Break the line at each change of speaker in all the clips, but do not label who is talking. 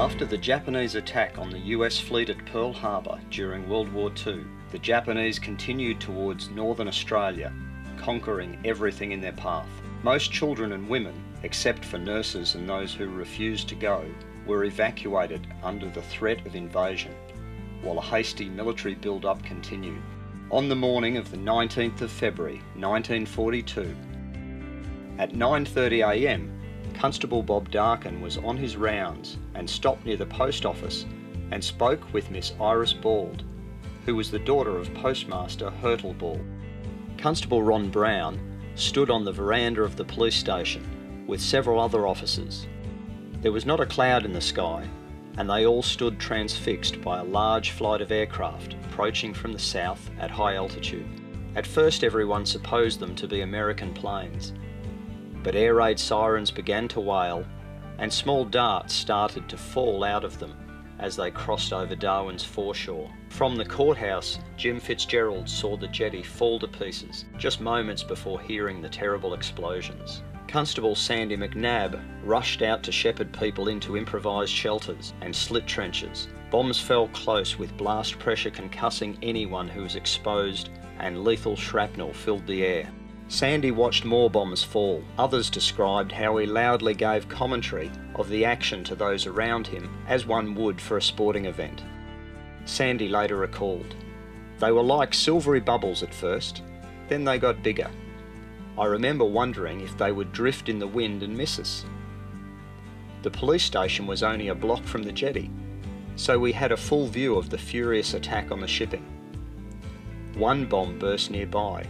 After the Japanese attack on the US fleet at Pearl Harbor during World War II, the Japanese continued towards northern Australia, conquering everything in their path. Most children and women, except for nurses and those who refused to go, were evacuated under the threat of invasion, while a hasty military build-up continued. On the morning of the 19th of February 1942, at 9:30 a.m, Constable Bob Darkin was on his rounds and stopped near the post office and spoke with Miss Iris Bald, who was the daughter of Postmaster Hurtle Bald. Constable Ron Brown stood on the veranda of the police station with several other officers. There was not a cloud in the sky, and they all stood transfixed by a large flight of aircraft approaching from the south at high altitude. At first everyone supposed them to be American planes, but air raid sirens began to wail and small darts started to fall out of them as they crossed over Darwin's foreshore. From the courthouse, Jim Fitzgerald saw the jetty fall to pieces just moments before hearing the terrible explosions. Constable Sandy McNabb rushed out to shepherd people into improvised shelters and slit trenches. Bombs fell close with blast pressure concussing anyone who was exposed, and lethal shrapnel filled the air. Sandy watched more bombs fall. Others described how he loudly gave commentary of the action to those around him, as one would for a sporting event. Sandy later recalled, "They were like silvery bubbles at first, then they got bigger. I remember wondering if they would drift in the wind and miss us." The police station was only a block from the jetty, so we had a full view of the furious attack on the shipping. One bomb burst nearby.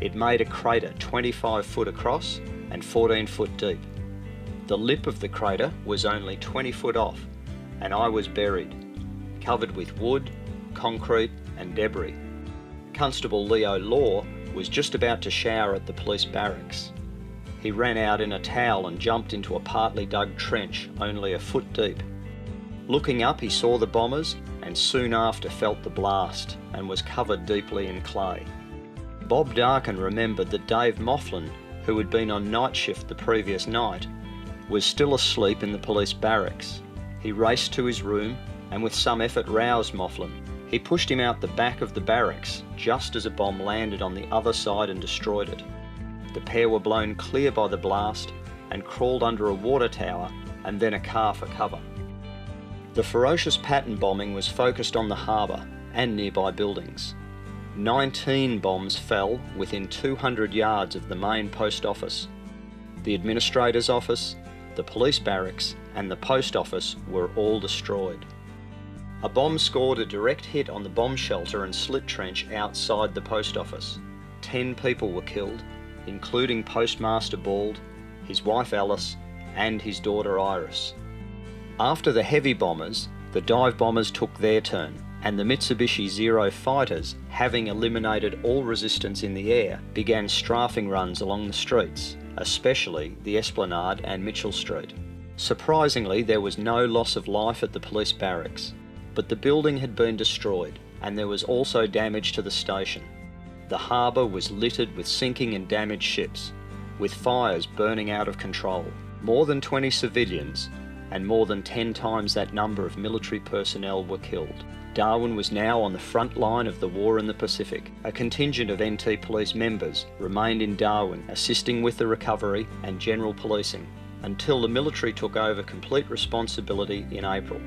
It made a crater 25 foot across and 14 foot deep. The lip of the crater was only 20 foot off, and I was buried, covered with wood, concrete and debris. Constable Leo Law was just about to shower at the police barracks. He ran out in a towel and jumped into a partly dug trench only a foot deep. Looking up, he saw the bombers and soon after felt the blast and was covered deeply in clay. Bob Darkin remembered that Dave Mofflin, who had been on night shift the previous night, was still asleep in the police barracks. He raced to his room and with some effort roused Mofflin. He pushed him out the back of the barracks just as a bomb landed on the other side and destroyed it. The pair were blown clear by the blast and crawled under a water tower and then a car for cover. The ferocious pattern bombing was focused on the harbour and nearby buildings. 19 bombs fell within 200 yards of the main post office. The administrator's office, the police barracks and the post office were all destroyed. A bomb scored a direct hit on the bomb shelter and slit trench outside the post office. 10 people were killed, including Postmaster Bald, his wife Alice and his daughter Iris. After the heavy bombers, the dive bombers took their turn, and the Mitsubishi Zero fighters, having eliminated all resistance in the air, began strafing runs along the streets, especially the Esplanade and Mitchell Street. Surprisingly, there was no loss of life at the police barracks, but the building had been destroyed and there was also damage to the station. The harbour was littered with sinking and damaged ships, with fires burning out of control. More than 20 civilians and more than 10 times that number of military personnel were killed. Darwin was now on the front line of the war in the Pacific. A contingent of NT Police members remained in Darwin, assisting with the recovery and general policing, until the military took over complete responsibility in April.